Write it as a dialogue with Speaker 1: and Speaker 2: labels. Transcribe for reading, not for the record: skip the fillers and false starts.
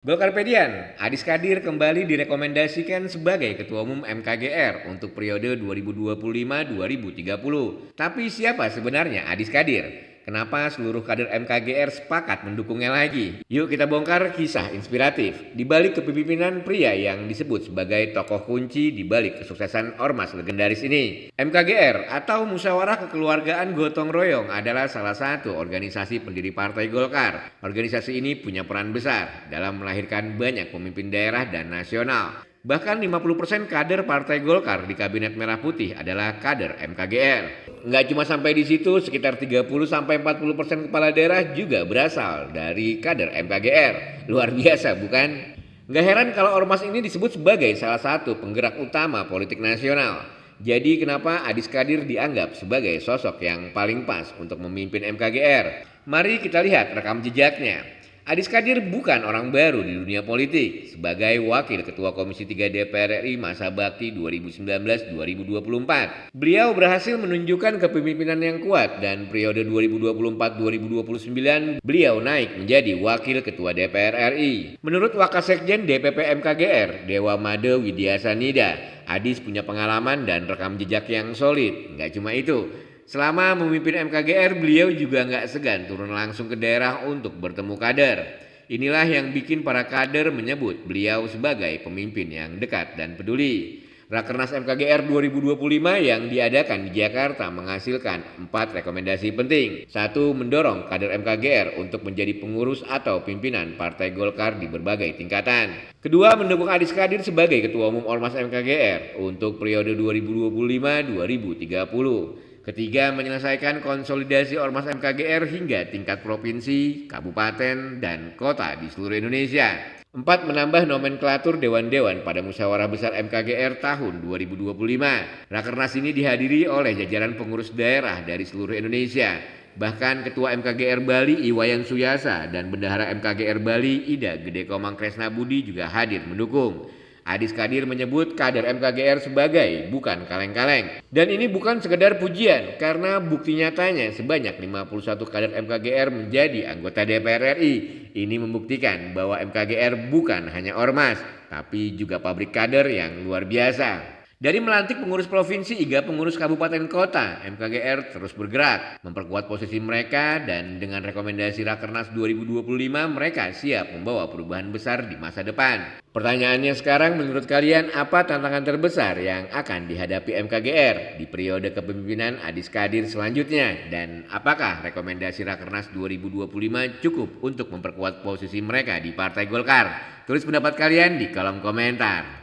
Speaker 1: Golkarpedian, Adis Kadir kembali direkomendasikan sebagai Ketua Umum MKGR untuk periode 2025-2030. Tapi siapa sebenarnya Adis Kadir? Kenapa seluruh kader MKGR sepakat mendukungnya lagi? Yuk kita bongkar kisah inspiratif di balik kepemimpinan pria yang disebut sebagai tokoh kunci di balik kesuksesan ormas legendaris ini. MKGR atau Musyawarah Kekeluargaan Gotong Royong adalah salah satu organisasi pendiri Partai Golkar. Organisasi ini punya peran besar dalam melahirkan banyak pemimpin daerah dan nasional. Bahkan 50% kader Partai Golkar di Kabinet Merah Putih adalah kader MKGR. Nggak cuma sampai di situ, sekitar 30-40% kepala daerah juga berasal dari kader MKGR. Luar biasa bukan? Nggak heran kalau ormas ini disebut sebagai salah satu penggerak utama politik nasional. Jadi kenapa Adis Kadir dianggap sebagai sosok yang paling pas untuk memimpin MKGR? Mari kita lihat rekam jejaknya. Adis Kadir bukan orang baru di dunia politik. Sebagai Wakil Ketua Komisi 3 DPR RI masa bakti 2019-2024, beliau berhasil menunjukkan kepemimpinan yang kuat dan periode 2024-2029 beliau naik menjadi Wakil Ketua DPR RI. Menurut Wakasekjen DPP MKGR, Dewa Made Widyasanida, Adis punya pengalaman dan rekam jejak yang solid. Nggak cuma itu, selama memimpin MKGR, beliau juga nggak segan turun langsung ke daerah untuk bertemu kader. Inilah yang bikin para kader menyebut beliau sebagai pemimpin yang dekat dan peduli. Rakernas MKGR 2025 yang diadakan di Jakarta menghasilkan 4 rekomendasi penting. 1. Mendorong kader MKGR untuk menjadi pengurus atau pimpinan Partai Golkar di berbagai tingkatan. Kedua, mendukung Adis Kadir sebagai Ketua Umum Ormas MKGR untuk periode 2025-2030. Ketiga, menyelesaikan konsolidasi Ormas MKGR hingga tingkat provinsi, kabupaten, dan kota di seluruh Indonesia. 4. Menambah nomenklatur dewan-dewan pada Musyawarah Besar MKGR tahun 2025. Rakernas ini dihadiri oleh jajaran pengurus daerah dari seluruh Indonesia. Bahkan Ketua MKGR Bali Iwayan Suyasa dan Bendahara MKGR Bali Ida Gede Komang Kresna Budi juga hadir mendukung. Adis Kadir menyebut kader MKGR sebagai bukan kaleng-kaleng. Dan ini bukan sekedar pujian, karena bukti nyatanya sebanyak 51 kader MKGR menjadi anggota DPR RI. Ini membuktikan bahwa MKGR bukan hanya ormas, tapi juga pabrik kader yang luar biasa. Dari melantik pengurus provinsi hingga pengurus kabupaten kota, MKGR terus bergerak, memperkuat posisi mereka, dan dengan rekomendasi Rakernas 2025 mereka siap membawa perubahan besar di masa depan. Pertanyaannya sekarang, menurut kalian apa tantangan terbesar yang akan dihadapi MKGR di periode kepemimpinan Adis Kadir selanjutnya? Dan apakah rekomendasi Rakernas 2025 cukup untuk memperkuat posisi mereka di Partai Golkar? Tulis pendapat kalian di kolom komentar.